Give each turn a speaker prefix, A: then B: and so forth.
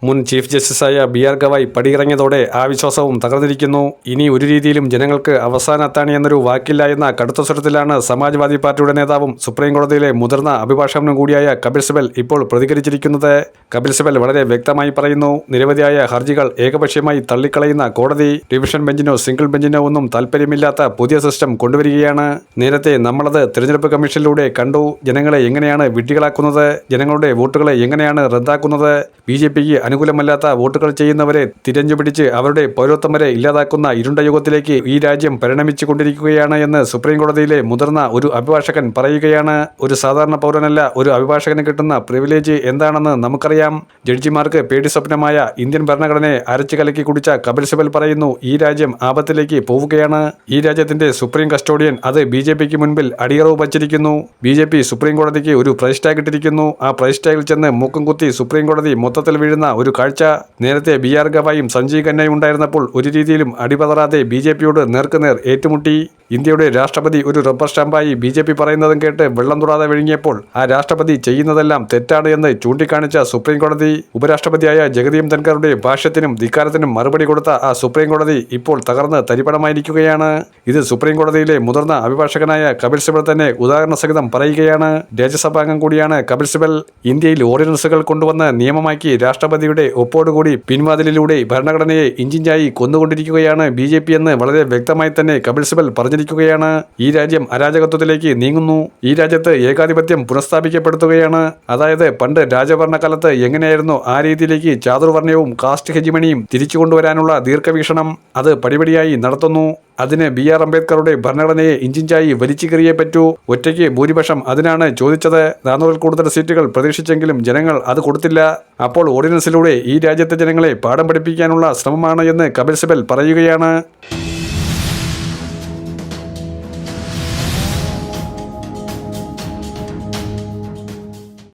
A: മുൻ chief ജസ്റ്റിസായ BR Gavai പടിയിറങ്ങിയതോടെ ആ വിശ്വാസവും തകർന്നിരിക്കുന്നു. ഇനി ഒരു രീതിയിലും ജനങ്ങൾക്ക് അവസാന അത്താണി എന്നൊരു വാക്കില്ല എന്ന കടുത്ത സ്വരത്തിലാണ് സമാജ്വാദി പാർട്ടിയുടെ നേതാവും സുപ്രീം കോടതിയിലെ മുതിർന്ന അഭിഭാഷകനും കൂടിയായ കപിൽ സിബൽ ഇപ്പോൾ പ്രതികരിച്ചിരിക്കുന്നത്. കപിൽ സിബൽ വളരെ വ്യക്തമായി പറയുന്നു, നിരവധിയായ ഹർജികൾ ഏകപക്ഷീയമായി തള്ളിക്കളയുന്ന കോടതി ഡിവിഷൻ ബെഞ്ചിനോ സിംഗിൾ ബെഞ്ചിനോ ഒന്നും താൽപ്പര്യമില്ലാത്ത പുതിയ സിസ്റ്റം കൊണ്ടുവരികയാണ്. നേരത്തെ നമ്മളത് തിരഞ്ഞെടുപ്പ് കമ്മീഷനിലൂടെ കണ്ടു. ജനങ്ങളെ എങ്ങനെയാണ് വിഡ്ഢികളാക്കുന്നത്, ജനങ്ങളുടെ വോട്ടുകളെ എങ്ങനെയാണ് റദ്ദാക്കുന്നത്, BJPക്ക് അനുകൂലമല്ലാത്ത വോട്ടുകൾ ചെയ്യുന്നവരെ തിരഞ്ഞുപിടിച്ച് അവരുടെ പൗരത്വം വരെ ഇല്ലാതാക്കുന്ന ഇരുണ്ട യുഗത്തിലേക്ക് ഈ രാജ്യം പരിണമിച്ചു കൊണ്ടിരിക്കുകയാണ് എന്ന് സുപ്രീം കോടതിയിലെ മുതിർന്ന ഒരു അഭിഭാഷകൻ പറയുകയാണ്. ഒരു സാധാരണ പൗരനല്ല ഒരു അഭിഭാഷകന് കിട്ടുന്ന പ്രിവിലേജ് എന്താണെന്ന് നമുക്കറിയാം. ജഡ്ജിമാർക്ക് പേടി സ്വപ്നമായ ഇന്ത്യൻ ഭരണഘടനയെ അരച്ചു കലക്കി കുടിച്ച കപിൽ സിബൽ പറയുന്നു, ഈ രാജ്യം ആപത്തിലേക്ക് പോവുകയാണ്. ഈ രാജ്യത്തിന്റെ സുപ്രീം കസ്റ്റോഡിയൻ അത് BJPക്ക് മുൻപിൽ അടിയറവ് വച്ചിരിക്കുന്നു. BJP സുപ്രീം കോടതിക്ക് ഒരു പ്രൈസ് ടാഗ് ഇട്ടിരിക്കുന്നു. ആ പ്രൈസ് ടാഗിൽ ചെന്ന് മൂക്കും കുത്തി സുപ്രീം കോടതി മൊത്തത്തിൽ വീഴുന്ന ഒരു കാഴ്ച. നേരത്തെ BR ഗവായും സഞ്ജീവ് ഖന്നയും ഉണ്ടായിരുന്നപ്പോൾ ഒരു രീതിയിലും അടിപതറാതെ BJPയോട് നേർക്കുനേർ ഏറ്റുമുട്ടി. ഇന്ത്യയുടെ രാഷ്ട്രപതി ഒരു റബ്ബർ സ്റ്റാമ്പായി BJP പറയുന്നതും കേട്ട് വെള്ളം തൊടാതെ വിഴുങ്ങിയപ്പോൾ ആ രാഷ്ട്രപതി ചെയ്യുന്നതെല്ലാം തെറ്റാണ് എന്ന് ചൂണ്ടിക്കാണിച്ച സുപ്രീം കോടതി ഉപരാഷ്ട്രപതിയായ ജഗദീപ് ധൻഖറുടെ ഭാഷ്യത്തിനും ധിക്കാരത്തിനും മറുപടി കൊടുത്ത ആ സുപ്രീം കോടതി ഇപ്പോൾ തകർന്ന് തരിപ്പണമായിരിക്കുകയാണ്. ഇത് സുപ്രീം കോടതിയിലെ മുതിർന്ന അഭിഭാഷകനായ കപിൽ സിബൽ തന്നെ ഉദാഹരണ സഹിതം പറയുകയാണ്. രാജ്യസഭാംഗം കൂടിയാണ് കപിൽ സിബൽ. ഇന്ത്യയിൽ ഓർഡിനൻസുകൾ കൊണ്ടുവന്ന് നിയമമാക്കി രാഷ്ട്രപതിയുടെ ഒപ്പോടുകൂടി പിൻവാതിലിലൂടെ ഭരണഘടനയെ ഇഞ്ചിഞ്ചായി കൊന്നുകൊണ്ടിരിക്കുകയാണ് BJP എന്ന് വളരെ വ്യക്തമായി തന്നെ കപിൽ സിബൽ പറഞ്ഞിരിക്കുകയാണ്. ഈ രാജ്യം അരാജകത്വത്തിലേക്ക് നീങ്ങുന്നു. ഈ രാജ്യത്ത് ഏകാധിപത്യം പുനഃസ്ഥാപിക്കപ്പെടുത്തുകയാണ്. അതായത് പണ്ട് രാജഭരണകാലത്ത് എങ്ങനെയായിരുന്നു ആ രീതിയിലേക്ക് ചാതുർവർണ്ണയവും കാസ്റ്റ് ഹെജിമണിയും തിരിച്ചു കൊണ്ടുവരാനുള്ള ദീർഘവീക്ഷണം അത് പടിപടിയായി നടത്തുന്നു. അതിന് BR അംബേദ്കറുടെ ഭരണഘടനയെ ഇഞ്ചിഞ്ചായി വലിച്ചു കീറിയേ പറ്റൂ. ഒറ്റയ്ക്ക് ഭൂരിപക്ഷം അതിനാണ് ചോദിച്ചത്. 400 കൂടുതൽ സീറ്റുകൾ പ്രതീക്ഷിച്ചെങ്കിലും ജനങ്ങൾ അത് കൊടുത്തില്ല. അപ്പോൾ ഓർഡിനൻസിലൂടെ ഈ രാജ്യത്തെ ജനങ്ങളെ പാഠം പഠിപ്പിക്കാനുള്ള ശ്രമമാണ് എന്ന് കപിൽ സിബൽ പറയുകയാണ്.